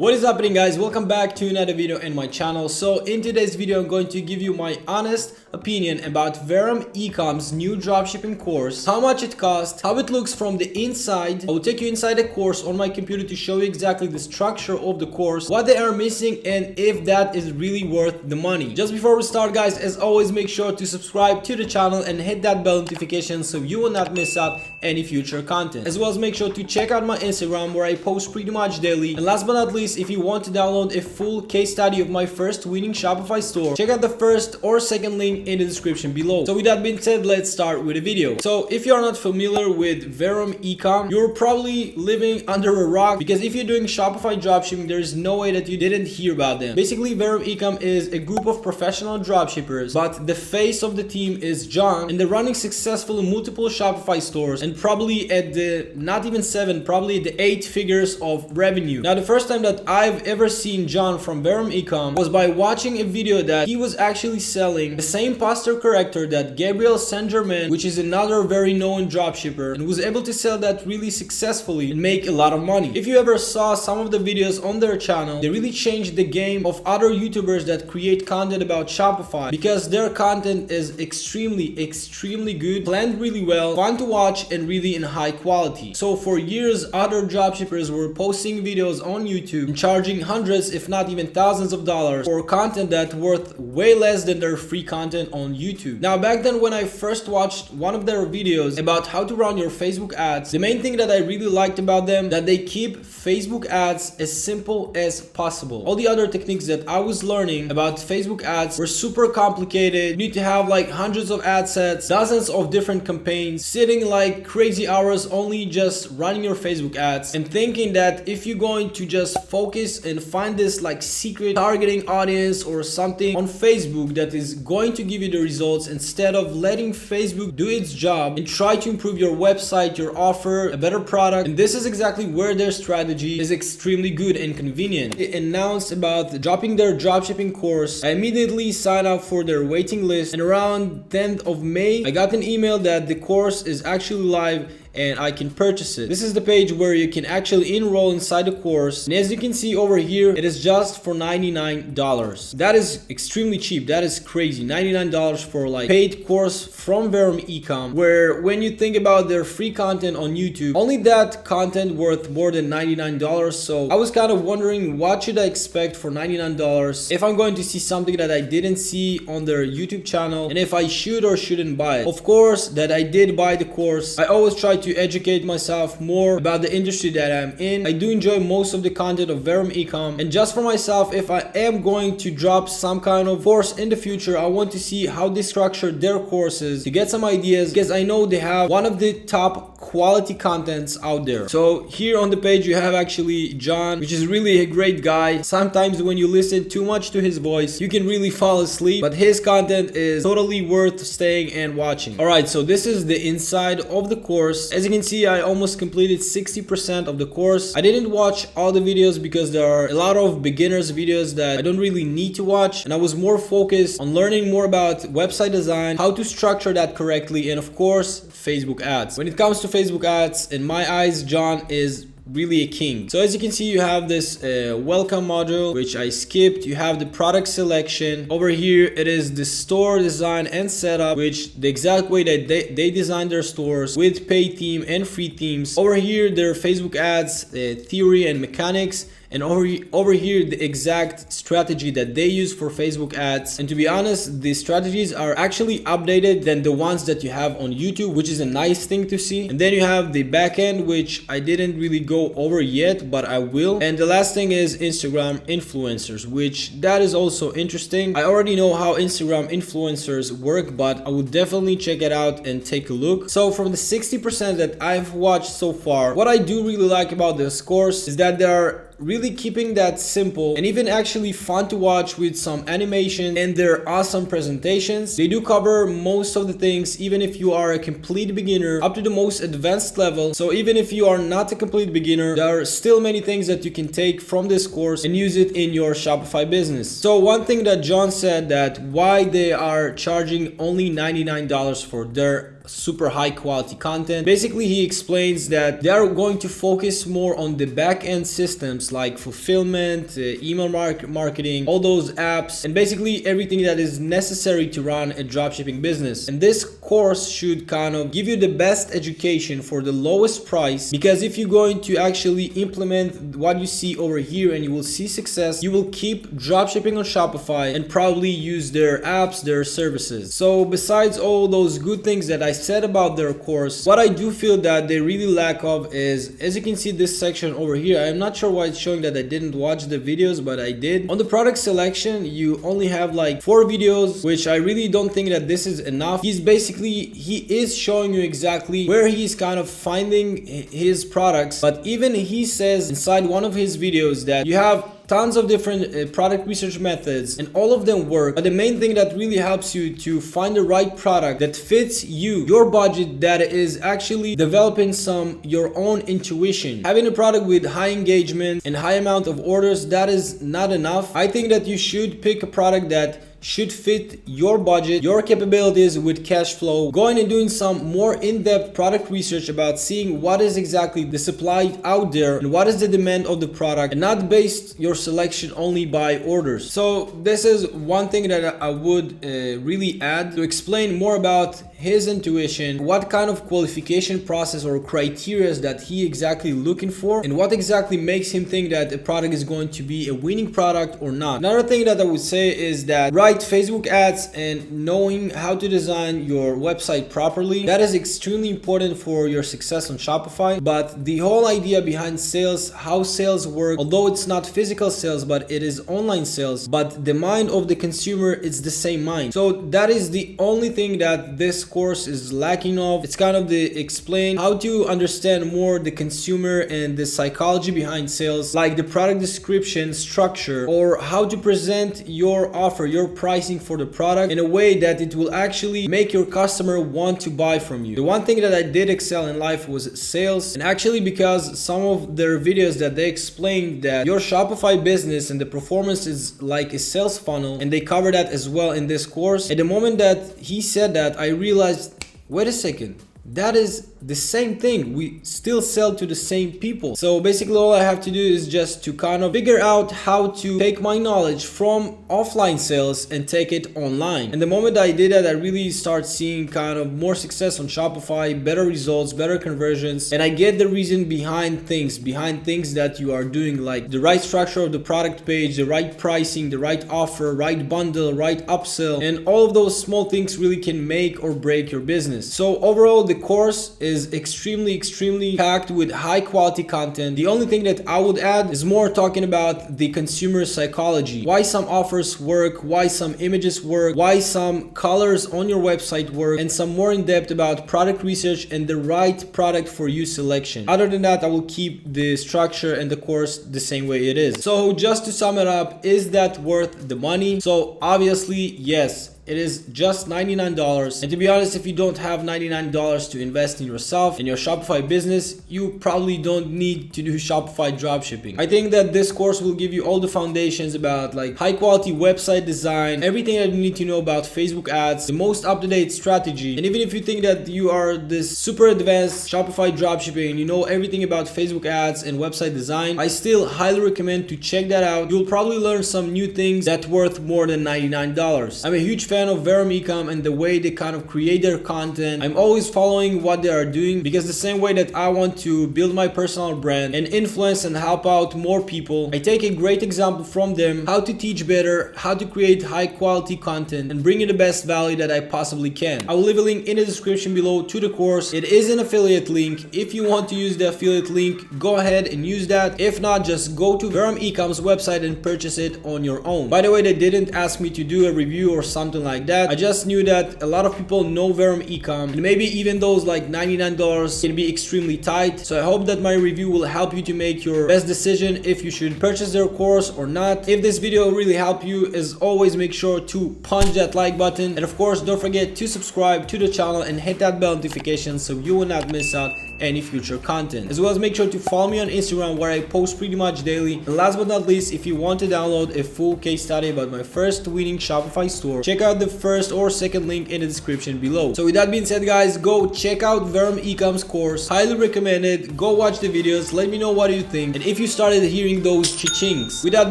What is happening, guys? Welcome back to another video in my channel. So in today's video I'm going to give you my honest opinion about Verum Ecom's new dropshipping course, how much it costs, how it looks from the inside. I will take you inside the course on my computer to show you exactly the structure of the course, what they are missing, and if that is really worth the money. Just before we start, guys, as always, make sure to subscribe to the channel and hit that bell notification so you will not miss out any future content. As well as make sure to check out my Instagram where I post pretty much daily. And last but not least, if you want to download a full case study of my first winning Shopify store, check out the first or second link in the description below. So with that being said, let's start with the video. So if you are not familiar with Verum Ecom, you're probably living under a rock, because if you're doing Shopify dropshipping, there's no way that you didn't hear about them. Basically, Verum Ecom is a group of professional dropshippers, but the face of the team is John, and they're running successfully multiple Shopify stores and probably at the not even 7, probably at the 8 figures of revenue. Now, the first time that I've ever seen John from Verum Ecom was by watching a video that he was actually selling the same posture corrector that Gabriel Saint Germain, which is another very known dropshipper, and was able to sell that really successfully and make a lot of money. If you ever saw some of the videos on their channel, they really changed the game of other YouTubers that create content about Shopify, because their content is extremely good, planned really well, fun to watch, and really in high quality. So for years, other dropshippers were posting videos on YouTube and charging hundreds, if not even thousands of dollars for content that worth way less than their free content on YouTube. Now, back then when I first watched one of their videos about how to run your Facebook ads, the main thing that I really liked about them, that they keep Facebook ads as simple as possible. All the other techniques that I was learning about Facebook ads were super complicated. You need to have like hundreds of ad sets, dozens of different campaigns, sitting like crazy hours only just running your Facebook ads, and thinking that if you're going to just focus and find this like secret targeting audience or something on Facebook that is going to give you the results, instead of letting Facebook do its job and try to improve your website, your offer, a better product. And this is exactly where their strategy is extremely good and convenient. They announced about dropping their dropshipping course. I immediately signed up for their waiting list, and around 10th of May I got an email that the course is actually live and I can purchase it. This is the page where you can actually enroll inside the course, and as you can see over here, it is just for $99. That is extremely cheap. That is crazy. $99 for like paid course from Verum Ecom, where when you think about their free content on YouTube, only that content worth more than $99. So I was kind of wondering, what should I expect for $99 if I'm going to see something that I didn't see on their YouTube channel, and if I should or shouldn't buy it. Of course that I did buy the course. I always try to educate myself more about the industry that I'm in. I do enjoy most of the content of Verum Ecom, and just for myself, if I am going to drop some kind of course in the future, I want to see how they structure their courses to get some ideas, because I know they have one of the top quality contents out there. So here on the page you have actually John, which is really a great guy. Sometimes when you listen too much to his voice, you can really fall asleep, but his content is totally worth staying and watching. Alright, so this is the inside of the course. As you can see, I almost completed 60% of the course. I didn't watch all the videos because there are a lot of beginners videos that I don't really need to watch, and I was more focused on learning more about website design, how to structure that correctly, and of course Facebook ads. When it comes to Facebook ads, in my eyes, John is really a king. So as you can see, you have this welcome module, which I skipped. You have the product selection. Over here it is the store design and setup, which the exact way that they design their stores with paid theme and free themes. Over here their Facebook ads theory and mechanics, and over here the exact strategy that they use for Facebook ads. And to be honest, the strategies are actually updated than the ones that you have on YouTube, which is a nice thing to see. And then you have the backend, which I didn't really go over yet, but I will. And the last thing is Instagram influencers, which that is also interesting. I already know how Instagram influencers work, but I would definitely check it out and take a look. So from the 60% that I've watched so far, what I do really like about this course is that there are really keeping that simple and even actually fun to watch, with some animation and their awesome presentations. They do cover most of the things, even if you are a complete beginner up to the most advanced level. So even if you are not a complete beginner, there are still many things that you can take from this course and use it in your Shopify business. So one thing that John said, that why they are charging only $99 for their super high quality content. Basically, he explains that they are going to focus more on the back end systems like fulfillment, email marketing, all those apps, and basically everything that is necessary to run a dropshipping business. And this course should kind of give you the best education for the lowest price, because if you're going to actually implement what you see over here and you will see success, you will keep dropshipping on Shopify and probably use their apps, their services. So besides all those good things that I said about their course, what I do feel that they really lack of is, as you can see this section over here, I'm not sure why it's showing that I didn't watch the videos, but I did. On the product selection, you only have like 4 videos, which I really don't think that this is enough. He is showing you exactly where he's kind of finding his products, but even he says inside one of his videos that you have tons of different product research methods and all of them work, but the main thing that really helps you to find the right product that fits you, your budget, that is actually developing your own intuition. Having a product with high engagement and high amount of orders, that is not enough. I think that you should pick a product that should fit your budget, your capabilities with cash flow, going and doing some more in-depth product research about seeing what is exactly the supply out there and what is the demand of the product, and not based your selection only by orders. So this is one thing that I would really add to explain more about his intuition, what kind of qualification process or criteria that he exactly looking for, and what exactly makes him think that a product is going to be a winning product or not. Another thing that I would say is that Facebook ads and knowing how to design your website properly, that is extremely important for your success on Shopify. But the whole idea behind sales, how sales work, although it's not physical sales but it is online sales, but the mind of the consumer, it's the same mind. So that is the only thing that this course is lacking of. It's kind of the explain how to understand more the consumer and the psychology behind sales, like the product description structure, or how to present your offer, your pricing for the product in a way that it will actually make your customer want to buy from you. The one thing that I did excel in life was sales, and actually because some of their videos that they explained that your Shopify business and the performance is like a sales funnel, and they cover that as well in this course. At the moment that he said that, I realized, wait a second, that is the same thing. We still sell to the same people. So basically all I have to do is just to kind of figure out how to take my knowledge from offline sales and take it online. And the moment I did that, I really start seeing kind of more success on Shopify, better results, better conversions, and I get the reason behind things that you are doing, like the right structure of the product page, the right pricing, the right offer, right bundle, right upsell, and all of those small things really can make or break your business. So overall, the course is extremely packed with high quality content. The only thing that I would add is more talking about the consumer psychology, why some offers work, why some images work, why some colors on your website work, and some more in depth about product research and the right product for you selection. Other than that, I will keep the structure and the course the same way it is. So just to sum it up, is that worth the money? So obviously yes, it is just $99, and to be honest, if you don't have $99 to invest in yourself and your Shopify business, you probably don't need to do Shopify dropshipping. I think that this course will give you all the foundations about like high quality website design, everything that you need to know about Facebook ads, the most up-to-date strategy. And even if you think that you are this super advanced Shopify dropshipping and you know everything about Facebook ads and website design, I still highly recommend to check that out. You'll probably learn some new things that's worth more than $99. I'm a huge fan of VerumEcom and the way they kind of create their content. I'm always following what they are doing, because the same way that I want to build my personal brand and influence and help out more people, I take a great example from them, how to teach better, how to create high quality content and bring you the best value that I possibly can. I will leave a link in the description below to the course. It is an affiliate link. If you want to use the affiliate link, go ahead and use that. If not, just go to VerumEcom's website and purchase it on your own. By the way, they didn't ask me to do a review or something like that. I just knew that a lot of people know VerumEcom, and maybe even those like $99 can be extremely tight. So I hope that my review will help you to make your best decision if you should purchase their course or not. If this video really helped you, as always, make sure to punch that like button, and of course don't forget to subscribe to the channel and hit that bell notification so you will not miss out any future content. As well as make sure to follow me on Instagram where I post pretty much daily. And last but not least, if you want to download a full case study about my first winning Shopify store, check out the first or second link in the description below. So with that being said, guys, go check out Verum Ecom's course. Highly recommend it. Go watch the videos. Let me know what you think and if you started hearing those cha-chings. With that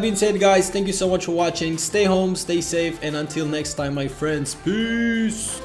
being said, guys, thank you so much for watching. Stay home, stay safe, and until next time, my friends, peace.